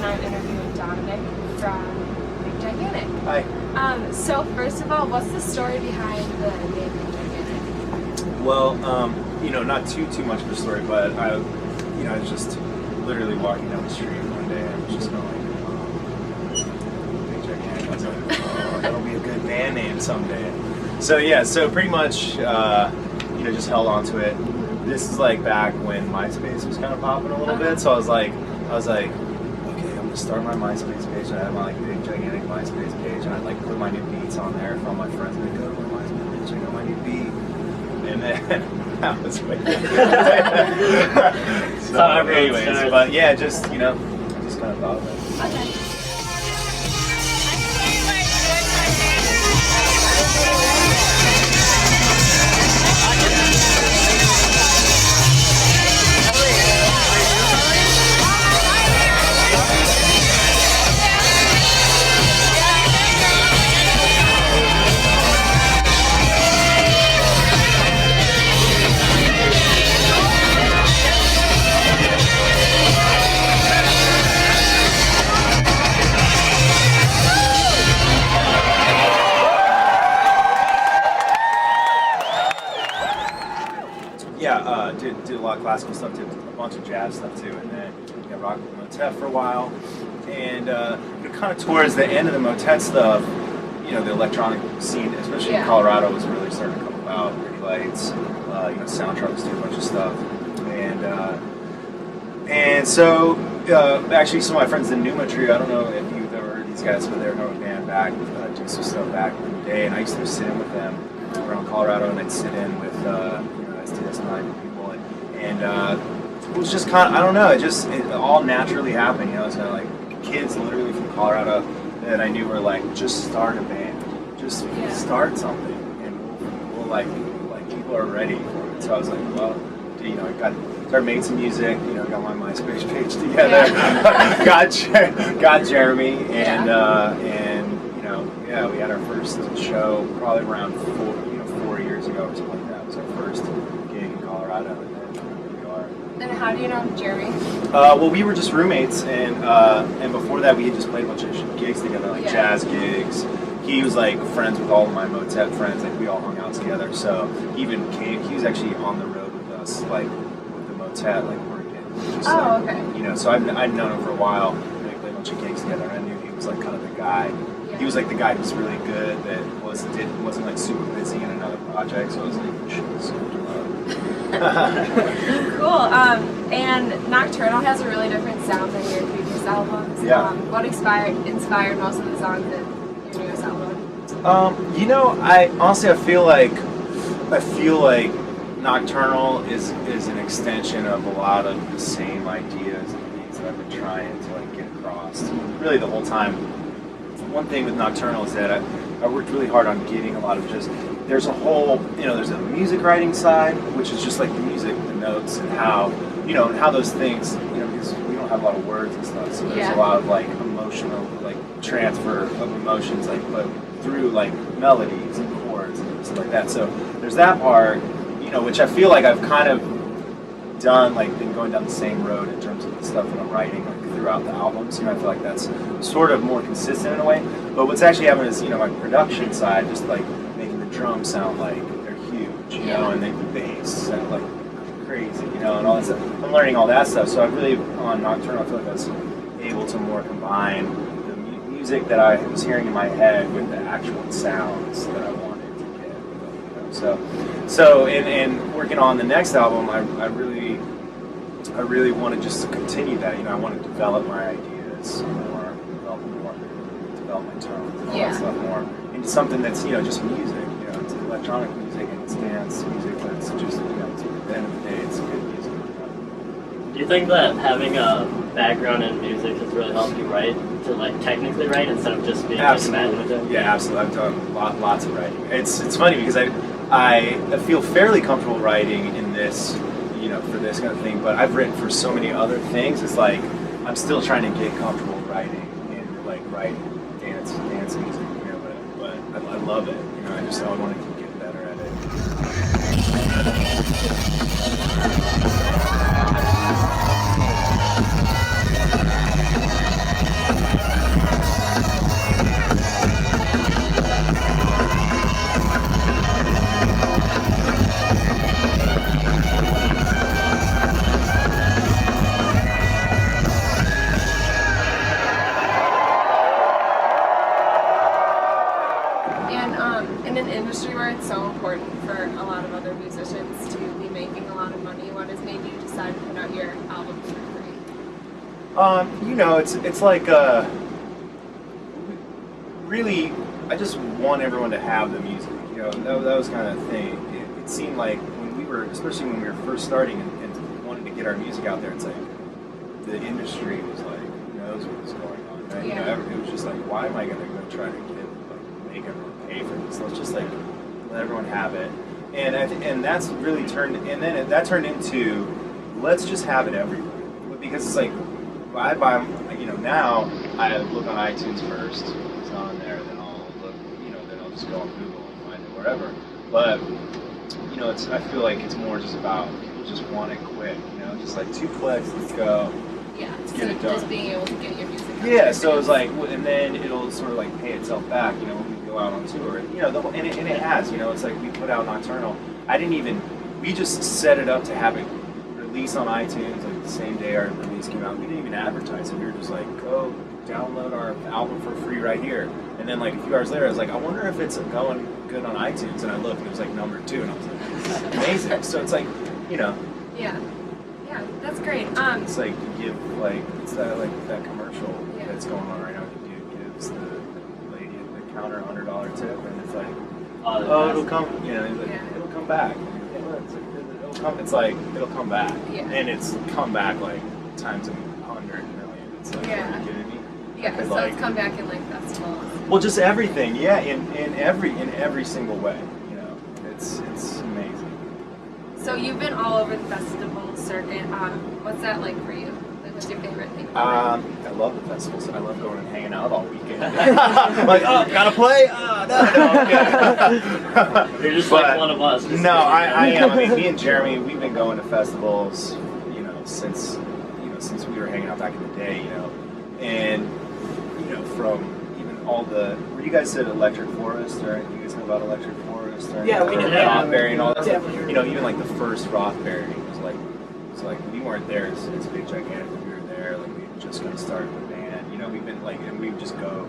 and I'm interviewing Dominic from B.I.G. Hi. So first of all, what's the story behind the name B.I.G? Well, not too much of a story, but I was just literally walking down the street one day and I was just going, B.I.G. I was like, oh, that'll be a good band name someday. So yeah, so pretty much, just held on to it. This is like back when MySpace was kind of popping a little bit, so I was like, okay, I'm gonna start my MySpace page, and I had my like big gigantic MySpace page, and I'd like put my new beats on there for all my friends, and I'd go to my MySpace page, check out my new beat, and then that was way. So anyways, but yeah, just I just kind of thought of it. Okay. Did a lot of classical stuff, did a bunch of jazz stuff too, and then rocked with motet for a while. And kind of towards the end of the motet stuff, the electronic scene, especially in Colorado, was really starting to come about. Pretty Lights, Soundtracks, do a bunch of stuff, and so actually some of my friends in Numa Trio, I don't know if you've ever heard these guys, but they're a band back, doing some stuff back in the day, and I used to sit in with them around Colorado, and I'd sit in with STS9 people, and it was just kind of, I don't know, it all naturally happened, it was kind of like kids literally from Colorado that I knew were like, just start a band, just start something, and we'll like people are ready for it. So I was like, well, I started making some music, got my MySpace page together, got Jeremy, and we had our first show probably around 4 years ago or something like that. It was our first gig in Colorado, and then here we are. And how do you know Jeremy? Well, we were just roommates, and before that we had just played a bunch of gigs together, like jazz gigs. He was like friends with all of my motet friends, like we all hung out together. So he was actually on the road with us, like with the motet, like working. Okay. So I'd known him for a while, and we played a bunch of gigs together, and I knew he was like kind of the guy. He was like the guy who's really good, that wasn't like super busy in another project, so I was like, Cool. And Nocturnal has a really different sound than your previous albums. Yeah. What inspired most of the songs in your newest album? I honestly I feel like Nocturnal is an extension of a lot of the same ideas and things that I've been trying to like get across really the whole time. One thing with Nocturnal is that I worked really hard on getting a lot of there's a whole, there's a music writing side, which is just like the music, the notes, and how those things, because we don't have a lot of words and stuff, so there's a lot of like emotional, like transfer of emotions, like but through like melodies and chords and stuff like that. So there's that part, which I feel like I've kind of done, like been going down the same road in terms of the stuff that I'm writing like throughout the albums. I feel like that's sort of more consistent in a way. But what's actually happened is, my production side, just like making the drums sound like they're huge, and the bass sound like crazy, and all that stuff. I'm learning all that stuff. So I really, on Nocturnal, I feel like I was able to more combine the music that I was hearing in my head with the actual sounds that I wanted to get. So in working on the next album, I really wanted just to continue that. I want to develop my ideas more, develop my tones and all that stuff more into something that's just music. It's electronic music and it's dance music, but it's just at the end of the day, it's good music. Do you think that having a background in music has really helped you write, to like technically write instead of just being imaginative? Yeah, absolutely. I've done lots of writing. It's funny because I feel fairly comfortable writing in this, for this kind of thing, but I've written for so many other things. It's like I'm still trying to get comfortable writing and like writing dance music, but I love it. I want to keep getting better at it. You know, it's like really. I just want everyone to have the music. You know, that was kind of the thing. It seemed like when we were, especially when we were first starting and wanting to get our music out there, it's like the industry was like knows what was going on. Right? Yeah. You know, it was just like, why am I going to go try to make everyone pay for this? Let's just like let everyone have it. And that's really turned, and then that turned into, let's just have it everywhere. Because it's like, I buy, you know, now I look on iTunes first, it's not on there, then I'll look, you know, then I'll just go on Google and find it wherever. But, you know, I feel like it's more just about, people just want it quick, you know, just like 2 clicks, let's go. Yeah, let's get it done. Just being able to get your music out. Yeah, so it's like, and then it'll sort of like pay itself back, you know, when we go out on tour. You know, and it has, you know, it's like we put out Nocturnal. We just set it up to have it release on iTunes like the same day our release came out. We didn't even advertise it. We were just like, go download our album for free right here. And then like a few hours later, I was like, I wonder if it's going good on iTunes. And I looked, and it was like number 2, and I was like, this is amazing. So it's like, you know. Yeah, that's great. It's like you give it's that commercial that's going on right now. The dude gives the lady at the counter $100 tip, and it's like, oh, it'll come. You know, like, it'll come back. It'll come back, and it's come back like times 100 million. It's like, are you kidding me? Yeah, so it's come back in like festivals. Well, just everything, in every single way. You know, it's amazing. So you've been all over the festival circuit. What's that like for you? Like, what's your favorite thing about it? I love the festivals, and I love going and hanging out all weekend. Like, oh, gotta play? No. You're just like one of us. No, I am. I mean, me and Jeremy, we've been going to festivals, you know, since we were hanging out back in the day, you know, and you know, from even all the. You guys said Electric Forest, right? You guys know about Electric Forest, right? Yeah, we know. Rothbury and all that stuff. Definitely. You know, even like the first Rothbury was like we weren't there. It's Big Gigantic. We were there. Like we were just gonna start the band. You know, we've been like, and we would just go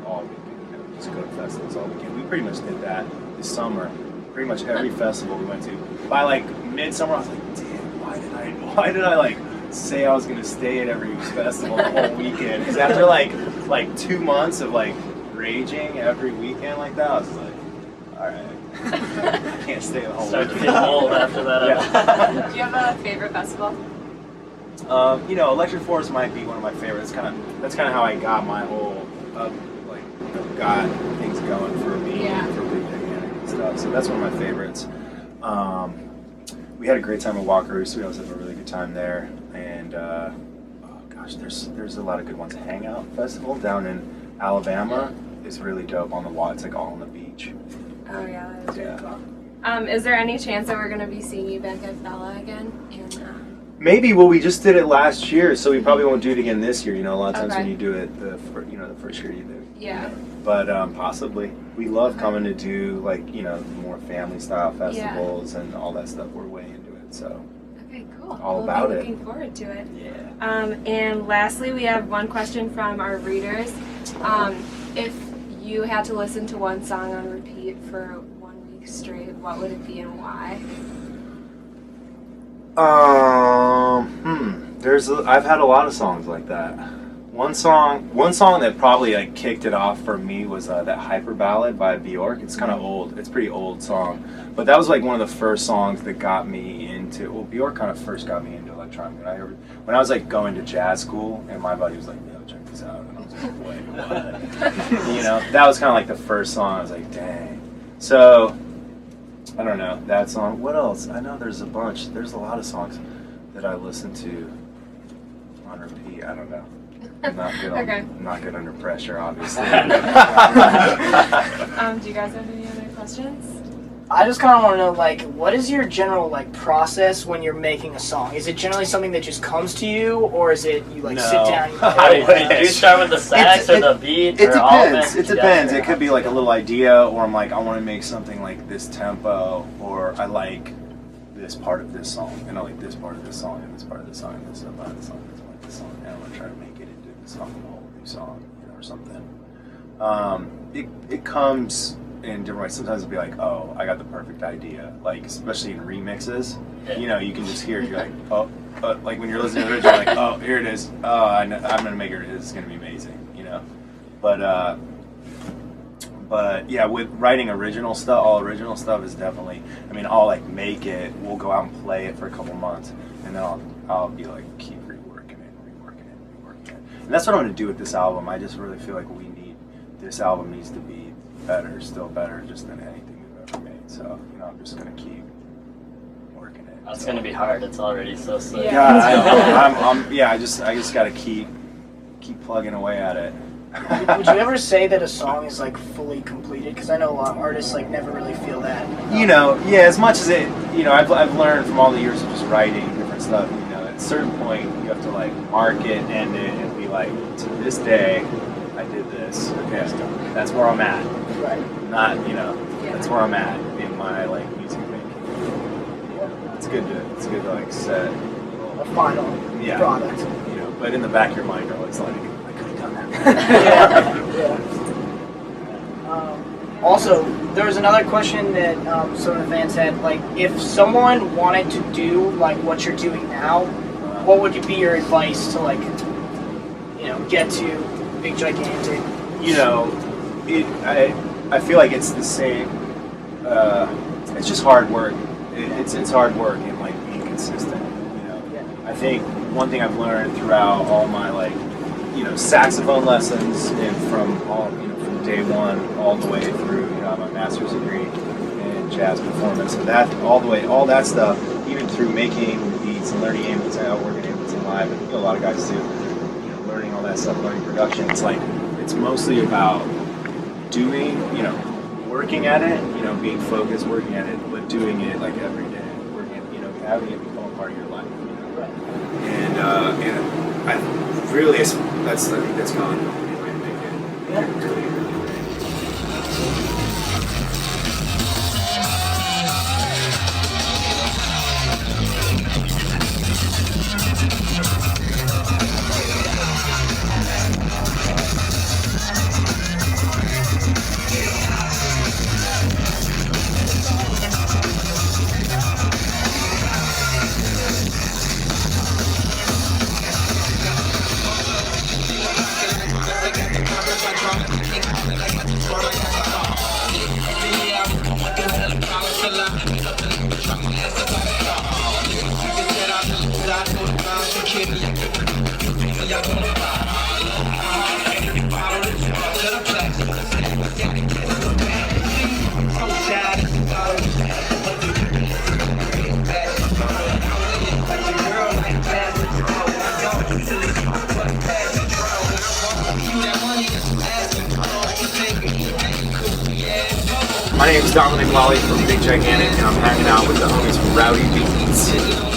all weekend. You know, just go to festivals all weekend. We pretty much did that this summer. Pretty much every festival we went to. By like midsummer, I was like, damn, why did I like say I was gonna stay at every festival the whole weekend? Because after like 2 months of like raging every weekend like that, I was like, all right. I can't stay the whole Start to weekend. get old after that. Yeah. Do you have a favorite festival? You know, Electric Forest might be one of my favorites. That's kind of how I got my whole got things going for me for Big Gigantic and stuff. So that's one of my favorites. We had a great time at Walkeroos. We always have a really good time there. And oh gosh, there's a lot of good ones. Hangout Festival down in Alabama is really dope on the water. It's like all on the beach. Oh yeah, that was really cool. Is there any chance that we're gonna be seeing you back at Bella again? Maybe. Well, we just did it last year, so we probably won't do it again this year. You know, a lot of times when you do it, the first year you do. Yeah. You know. But possibly, we love coming to do like more family style festivals and all that stuff. We're way into it, so. Okay, cool. All about it. Looking forward to it. Yeah. And lastly, we have one question from our readers. If you had to listen to one song on repeat for 1 week straight, what would it be and why? I've had a lot of songs like that. One song that probably like kicked it off for me was that Hyper Ballad by Bjork. It's kind of old. It's a pretty old song, but that was like one of the first songs that got me into. Well, Bjork kind of first got me into electronic. When I was like going to jazz school, and my buddy was like, "Yo, check this out," and I was like, "Wait, what?" You know, that was kind of like the first song. I was like, "Dang." So I don't know that song. What else? I know there's a bunch. There's a lot of songs that I listen to on repeat. I don't know. I'm not good. I'm not good under pressure, obviously. Do you guys have any other questions? I just kind of want to know, like, what is your general like process when you're making a song? Is it generally something that just comes to you, or is it you like sit down? Do you start with the sax or the beat? It depends. It depends. It could be like a little idea, or I'm like, I want to make something like this tempo, or I like this part of this song, and I like this part of this song, and this part of this song, and this part of this song, and this part of this song, and I want to try to make it into the song, a whole new song, or something. It comes in different ways. Sometimes it'll be like, oh, I got the perfect idea. Like, especially in remixes, Yeah. you know, you can just hear, you're like, oh, like when you're listening to it, you're like, oh, here it is. Oh, I'm gonna make it. It's gonna be amazing, you know. But yeah, with writing original stuff, all original stuff is definitely. I mean, I'll like make it. We'll go out and play it for a couple months, and then I'll be like keep reworking it. And that's what I'm gonna do with this album. I just really feel like this album needs to be better, still better, just than anything we've ever made. So you know, I'm just gonna keep working it. That's gonna be hard. It's already so sick. Yeah. I just gotta keep plugging away at it. Would you ever say that a song is like fully completed? Because I know a lot of artists like never really feel that. You know, yeah. As much as it, you know, I've learned from all the years of just writing different stuff. You know, at a certain point, you have to like mark it, end it, and be like, to this day, I did this. Okay, that's where I'm at. Right. Not, you know, that's where I'm at in my like music making. It's good to like set A final product. You know, but in the back of your mind, you're always like, I could have done that. Also, there was another question that some of the fans had. Like, if someone wanted to do like what you're doing now, what would be your advice to like, you know, get to Big Gigantic? You know, I feel like it's the same. It's just hard work. It's hard work and like being consistent. You know, I think one thing I've learned throughout all my like, you know, saxophone lessons and from day one all the way through, you know, my master's degree in jazz performance, and that all that stuff, even through making beats and learning working Ableton Live, and you know, a lot of guys do, you know, learning all that stuff, learning production. It's like it's mostly about doing, you know, working at it, you know, being focused, working at it, but doing it like every day, working, you know, having it become a part of your life, you know. And I really, I think that's gone. Really. My name is Dominic Lalli from B.I.G, and I'm hanging out with the homies from Rowdy.